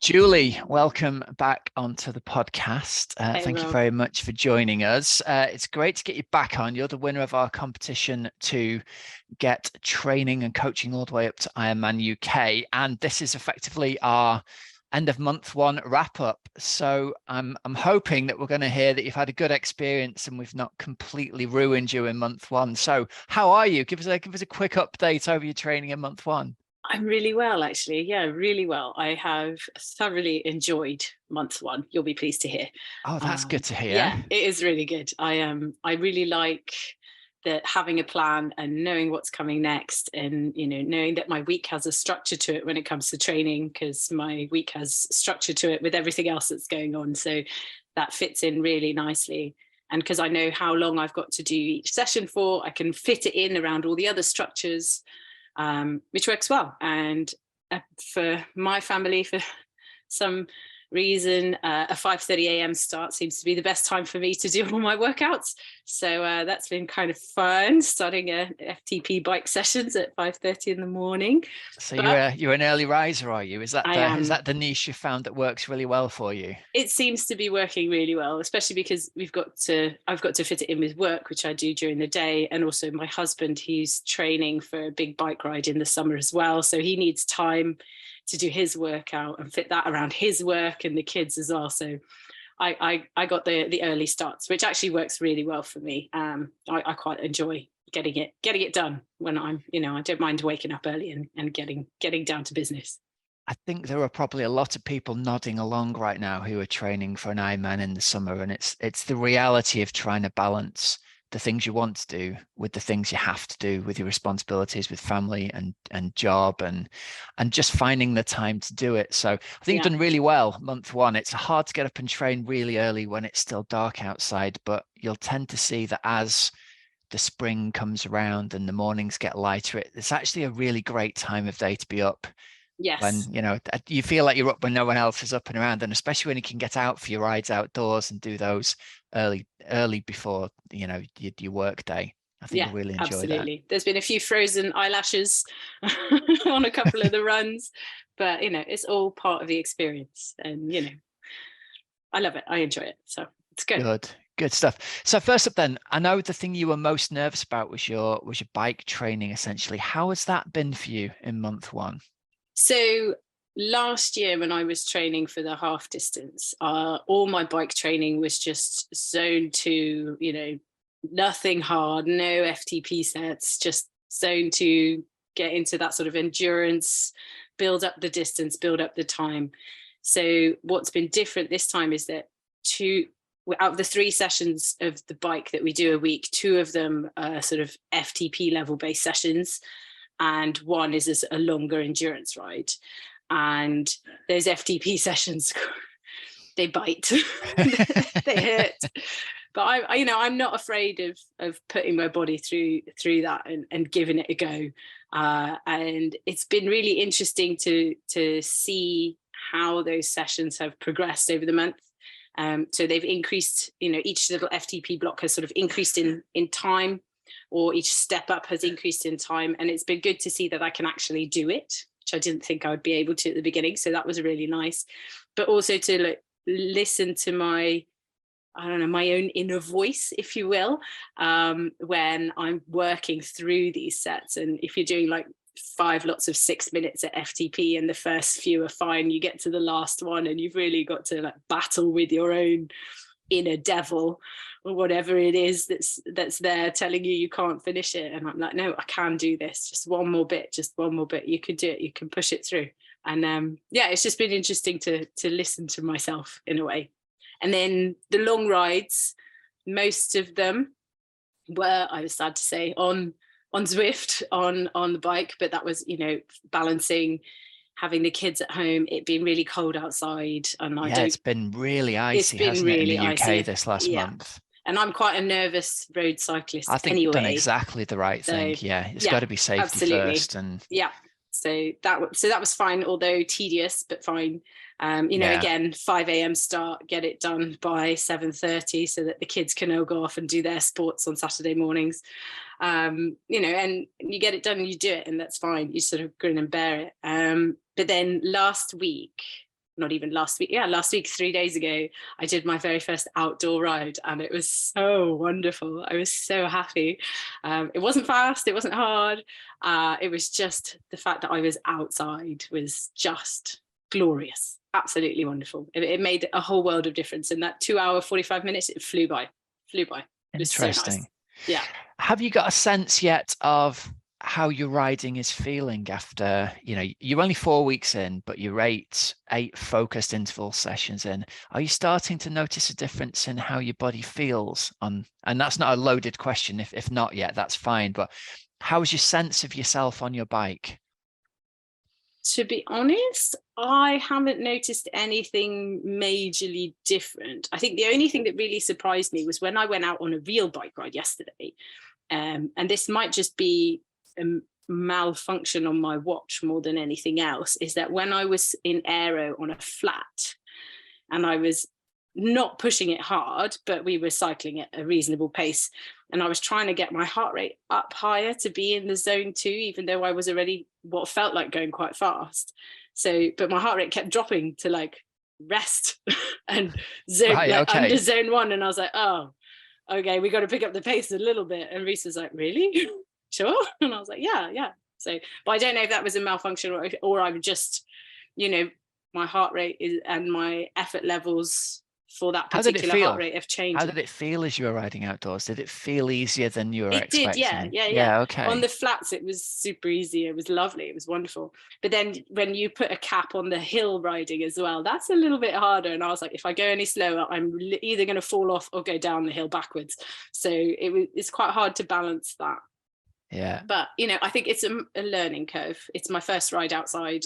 Julie, welcome back onto the podcast. Hey, Thank you Rob. very much for joining us. It's great to get you back on. You're the winner of our competition to get training and coaching all the way up to Ironman UK. And this is effectively our end of month one wrap up. So I'm hoping that we're going to hear that you've had a good experience and we've not completely ruined you in month one. So how are you? Give us a quick update over your training in month one. I'm really well, actually. Yeah, really well. I have thoroughly enjoyed month one. You'll be pleased to hear. Oh, that's good to Yeah, hear. it is really good. I really like that, having a plan and knowing what's coming next, and knowing that my week has a structure to it when it comes to training, because my week has structure to it with everything else that's going on. So that fits in really nicely. And because I know how long I've got to do each session for, I can fit it in around all the other structures, which works well. And for my family, for some reason, a 5:30 a.m. start seems to be the best time for me to do all my workouts. So that's been kind of fun, starting FTP bike sessions at 5:30 in the morning. So But you're an early riser, are you? Is that I am. the niche you found that works really well for you? It seems to be working really well, especially because I've got to fit it in with work, which I do during the day. And also my husband, he's training for a big bike ride in the summer as well. So he needs time to do his workout and fit that around his work and the kids as well. So I got the early starts, which actually works really well for me. I quite enjoy getting it done when I don't mind waking up early and getting down to business. I think there are probably a lot of people nodding along right now who are training for an Ironman in the summer, and it's the reality of trying to balance the things you want to do with the things you have to do with your responsibilities with family and job and just finding the time to do it. So I think you've done really well month one. It's hard to get up and train really early when it's still dark outside, but you'll tend to see that as the spring comes around and the mornings get lighter, it's actually a really great time of day to be up when Yes. you feel like you're up when no one else is up and around, and especially when you can get out for your rides outdoors and do those early before your work day. I think Yeah, you'll really enjoy that. absolutely. There's been a few frozen eyelashes on a couple of the runs, but it's all part of the experience, and I love it. I enjoy it, so it's good. Good stuff. So first up then, I know the thing you were most nervous about was your bike training, essentially. How has that been for you in month one? So last year when I was training for the half distance, all my bike training was just zone 2, nothing hard, no FTP sets, just zone 2, get into that sort of endurance, build up the distance, build up the time. So what's been different this time is that out of the 3 sessions of the bike that we do a week, 2 of them are sort of FTP level based sessions, and 1 is a longer endurance ride. And those FTP sessions, they bite, they hurt. But I'm not afraid of putting my body through that and giving it a go. And it's been really interesting to see how those sessions have progressed over the month. So they've increased, each little FTP block has sort of increased in time, or each step up has increased in time. And it's been good to see that I can actually do it, which I didn't think I would be able to at the beginning. So that was really nice. But also to listen to my own inner voice, if you will, when I'm working through these sets. And if you're doing like 5 lots of 6 minutes at FTP and the first few are fine, you get to the last one and you've really got to battle with your own inner devil or whatever it is that's there telling you can't finish it. And I'm like, no, I can do this, just one more bit, you can do it, you can push it through. And it's just been interesting to listen to myself in a way. And then the long rides, most of them were, I was sad to say, on Zwift, on the bike, but that was balancing having the kids at home, it being really cold outside, and it's been really icy, hasn't it, in the UK this last month? And I'm quite a nervous road cyclist. I think anyway. You've done exactly the right thing. It's got to be safety first. And so that was fine, although tedious, but fine. Again, 5 a.m. start, get it done by 7:30 so that the kids can all go off and do their sports on Saturday mornings. And you get it done and you do it, and that's fine. You sort of grin and bear it. But then last week, not even last week. Yeah, last week, 3 days ago, I did my very first outdoor ride, and it was so wonderful. I was so happy. It wasn't fast, it wasn't hard. It was just the fact that I was outside was just glorious, absolutely wonderful. It made a whole world of difference. In that 2 hour, 45 minutes, it flew by. It was so nice. Yeah. Have you got a sense yet of how your riding is feeling after, you're only 4 weeks in, but you're eight focused interval sessions in? Are you starting to notice a difference in how your body feels on, and that's not a loaded question. If not yet, that's fine. But how's your sense of yourself on your bike? To be honest, I haven't noticed anything majorly different. I think the only thing that really surprised me was when I went out on a real bike ride yesterday. And this might just be a malfunction on my watch more than anything else, is that when I was in aero on a flat and I was not pushing it hard, but we were cycling at a reasonable pace, and I was trying to get my heart rate up higher to be in the zone 2, even though I was already what felt like going quite fast. So, but my heart rate kept dropping to like rest and zone, Right, like okay. under zone 1. And I was like, oh, okay, we got to pick up the pace a little bit. And Reese was like, really? Sure. And I was like, yeah. So, but I don't know if that was a malfunction or I'm just, my heart rate is, and my effort levels for that particular heart rate have changed. How did it feel as you were riding outdoors? Did it feel easier than you were expecting? It did, yeah. Okay. On the flats, it was super easy. It was lovely. It was wonderful. But then when you put a cap on the hill riding as well, that's a little bit harder. And I was like, if I go any slower, I'm either going to fall off or go down the hill backwards. So it's quite hard to balance that. Yeah. But, I think it's a learning curve. It's my first ride outside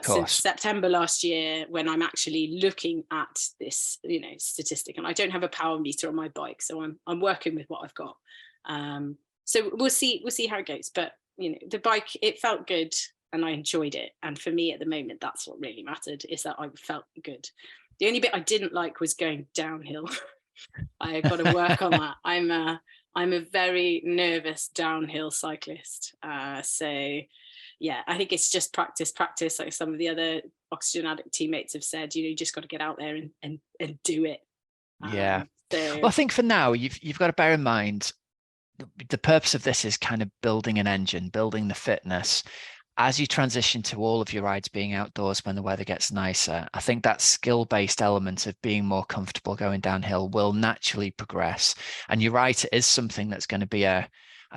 since September last year, when I'm actually looking at this, statistic, and I don't have a power meter on my bike, so I'm working with what I've got. So we'll see how it goes. But the bike, it felt good, and I enjoyed it. And for me at the moment, that's what really mattered, is that I felt good. The only bit I didn't like was going downhill. I got to work on that. I'm a very nervous downhill cyclist. So yeah, I think it's just practice. Like some of the other Oxygenaddict teammates have said, you just got to get out there and do it. Yeah. Well, I think for now, you've got to bear in mind the purpose of this is kind of building an engine, building the fitness. As you transition to all of your rides being outdoors when the weather gets nicer, I think that skill-based element of being more comfortable going downhill will naturally progress. And you're right, it is something that's going to be a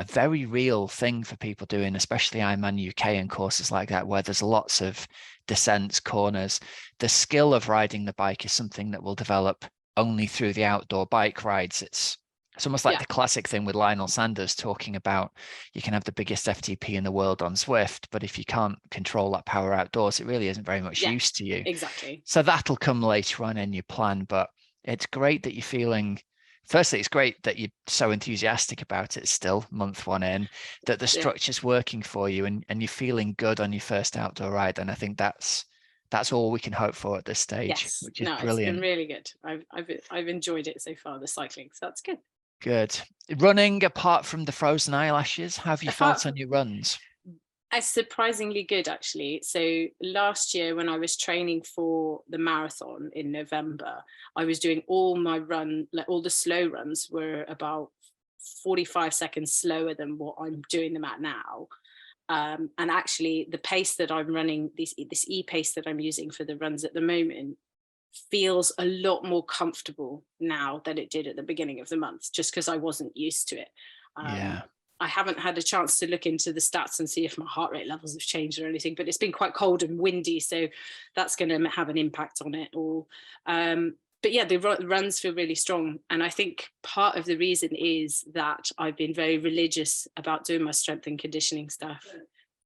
very real thing for people doing, especially Ironman UK and courses like that, where there's lots of descents, corners. The skill of riding the bike is something that will develop only through the outdoor bike rides. It's almost like the classic thing with Lionel Sanders talking about you can have the biggest FTP in the world on Zwift, but if you can't control that power outdoors, it really isn't very much use to you. Exactly. So that'll come later on in your plan, but it's great that you're feeling, firstly, it's great that you're so enthusiastic about it still, month 1 in, that the structure's working for you and you're feeling good on your first outdoor ride. And I think that's all we can hope for at this stage, which is brilliant. It's been really good. I've enjoyed it so far, the cycling, so that's good. Good. Running, apart from the frozen eyelashes, how have you felt on your runs? It's surprisingly good, actually. So last year, when I was training for the marathon in November, I was doing all my all the slow runs were about 45 seconds slower than what I'm doing them at now. And actually, the pace that I'm running, this e-pace that I'm using for the runs at the moment, feels a lot more comfortable now than it did at the beginning of the month, just because I wasn't used to it. I haven't had a chance to look into the stats and see if my heart rate levels have changed or anything, but it's been quite cold and windy, so that's going to have an impact on it all. But yeah, the runs feel really strong. And I think part of the reason is that I've been very religious about doing my strength and conditioning stuff,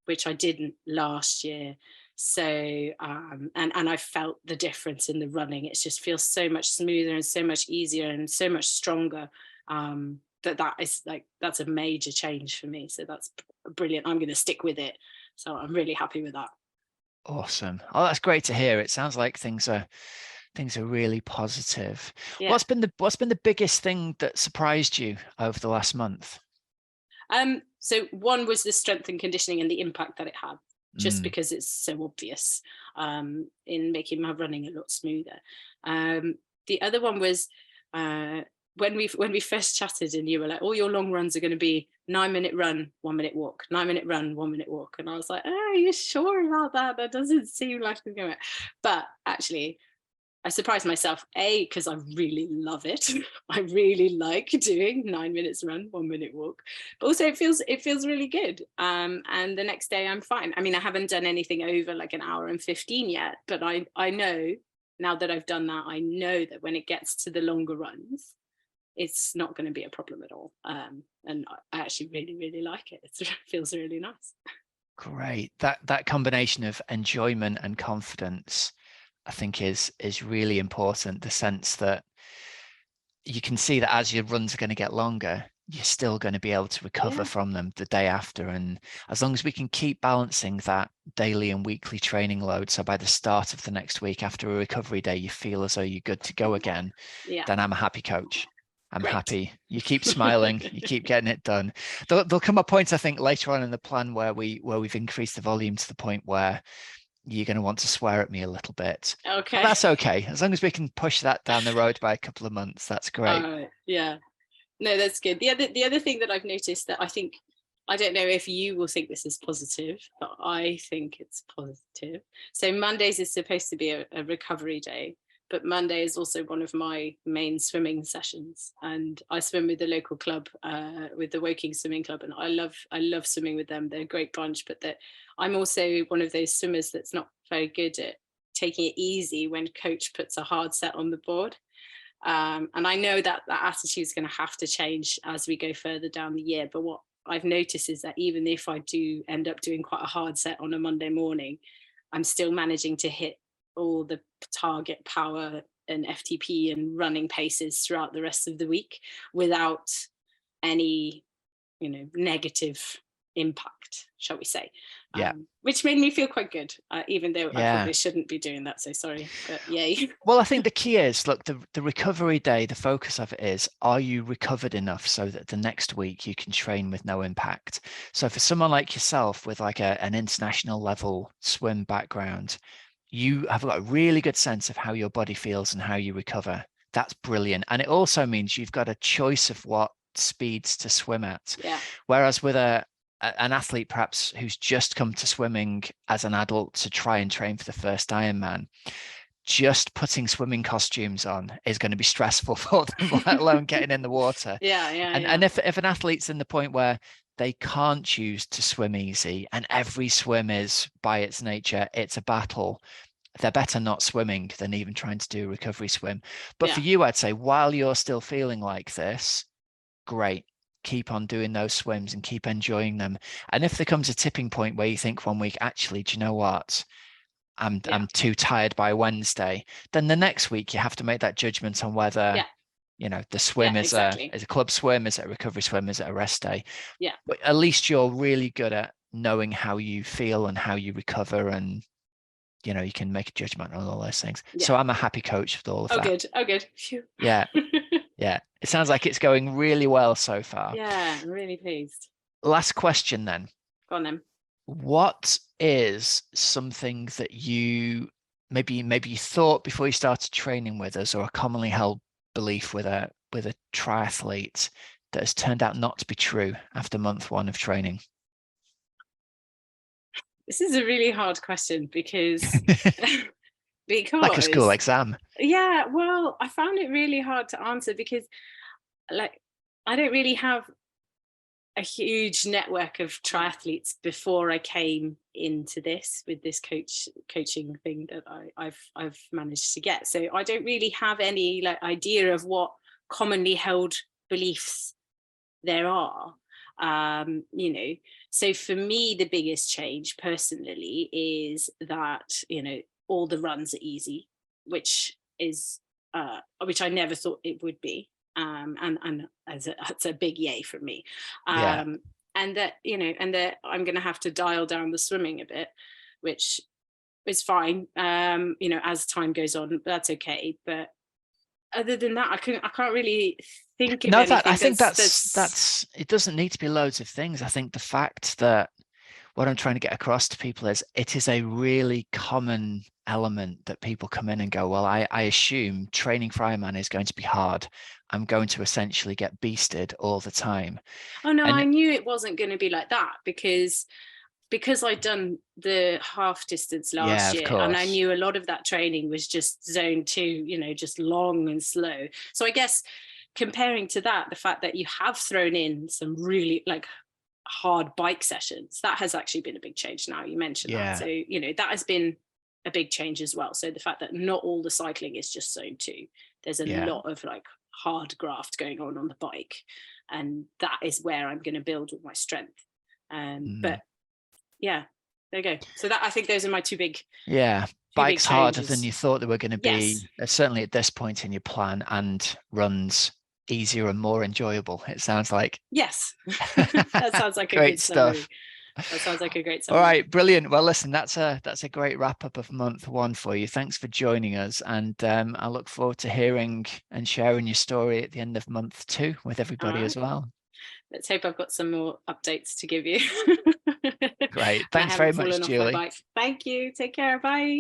which I didn't last year. So and I felt the difference in the running. It just feels so much smoother and so much easier and so much stronger. That's a major change for me. So that's brilliant. I'm going to stick with it. So I'm really happy with that. Awesome. Oh, that's great to hear. It sounds like things are really positive. Yeah. What's been the biggest thing that surprised you over the last month? So one was the strength and conditioning and the impact that it had. just because it's so obvious in making my running a lot smoother. The other one was when we first chatted, and you were like, all your long runs are going to be 9-minute run, 1-minute walk, 9-minute run, 1-minute walk. And I was like, oh, are you sure about that? That doesn't seem like it's going to. But actually, I surprised myself, because I really love it. I really like doing 9 minutes run, 1-minute walk. But also it feels really good. And the next day I'm fine. I mean, I haven't done anything over like an hour and 15 yet, but I know now that I've done that, I know that when it gets to the longer runs, it's not going to be a problem at all. And I actually really, really like it. It feels really nice. Great. That combination of enjoyment and confidence, I think is really important. The sense that you can see that as your runs are going to get longer, you're still going to be able to recover from them the day after. And as long as we can keep balancing that daily and weekly training load, so by the start of the next week after a recovery day, you feel as though you're good to go again, then I'm a happy coach. I'm happy. You keep smiling, you keep getting it done. There'll come a point, I think, later on in the plan where we've increased the volume to the point where you're going to want to swear at me a little bit. Okay. But that's okay. As long as we can push that down the road by a couple of months, that's great. Yeah. No, that's good. The other thing that I've noticed that I don't know if you will think this is positive, but I think it's positive. So Mondays is supposed to be a recovery day, but Monday is also one of my main swimming sessions, and I swim with the local club, with the Woking Swimming Club, and I love swimming with them. They're a great bunch, but I'm also one of those swimmers that's not very good at taking it easy when coach puts a hard set on the board. And I know that attitude is going to have to change as we go further down the year. But what I've noticed is that even if I do end up doing quite a hard set on a Monday morning, I'm still managing to hit all the target power and FTP and running paces throughout the rest of the week without any, negative impact, shall we say. Which made me feel quite good, even though I probably shouldn't be doing that, so sorry, but yay. Well, I think the key is, look, the recovery day, the focus of it is, are you recovered enough so that the next week you can train with no impact? So for someone like yourself with like an international level swim background, you have got a really good sense of how your body feels and how you recover. That's brilliant. And it also means you've got a choice of what speeds to swim at. Whereas with an athlete perhaps who's just come to swimming as an adult to try and train for the first Ironman, just putting swimming costumes on is going to be stressful for them, let alone getting in the water. And if an athlete's in the point where they can't choose to swim easy and every swim is by its nature, it's a battle, they're better not swimming than even trying to do a recovery swim. But for you, I'd say while you're still feeling like this, great, keep on doing those swims and keep enjoying them. And if there comes a tipping point where you think one week, actually, do you know what, I'm too tired by Wednesday, then the next week you have to make that judgment on whether the swim is a club swim, is it a recovery swim, is it a rest day. But at least you're really good at knowing how you feel and how you recover, and you can make a judgment on all those things. So I'm a happy coach with all of that. Oh good. Phew. Yeah, it sounds like it's going really well so far. Yeah, I'm really pleased. Last question then. Go on then. What is something that you maybe you thought before you started training with us, or a commonly held belief with a triathlete that has turned out not to be true after month one of training? This is a really hard question because like a school exam. Yeah, well, I found it really hard to answer because I don't really have a huge network of triathletes before I came into this with this coaching thing that I've managed to get. So I don't really have any idea of what commonly held beliefs there are. So for me, the biggest change personally is that all the runs are easy, which I never thought it would be. And that's a big yay for me. And that I'm going to have to dial down the swimming a bit, which is fine. As time goes on, that's okay. But other than that, I can't really think of anything. I think that's it doesn't need to be loads of things. I think the fact that what I'm trying to get across to people is it is a really common element that people come in and go, well, I assume training for Ironman is going to be hard. I'm going to essentially get beasted all the time. Oh no, I And knew it wasn't going to be like that, because I'd done the half distance yeah, last of year, and I course. knew a lot of that training was just zone 2, you know, just long and slow. So I guess comparing to that, the fact that you have thrown in some really like hard bike sessions, that has actually been a big change. Now you mentioned that, so Yeah. you know, that has been a big change as well. So the fact that not all the cycling is just zone 2, there's a Yeah. lot of like hard graft going on the bike, and that is where I'm going to build with my strength. But yeah, there you go. So that, I think those are my Yeah. two big Bikes harder than changes. you thought they were going to Yes. be, certainly at this point in your plan, and runs easier and more enjoyable, it sounds like. Yes. That sounds like a Great good stuff. summary. That sounds like a great All summary. right, brilliant. Well, listen, that's a great wrap up of month one for you. Thanks for joining us, and I look forward to hearing and sharing your story at the end of month two with All everybody right. as well. Let's hope I've got some more updates to give you. Great. And I Thanks very haven't much, fallen off my Julie. bike. Thank you. Take care. Bye.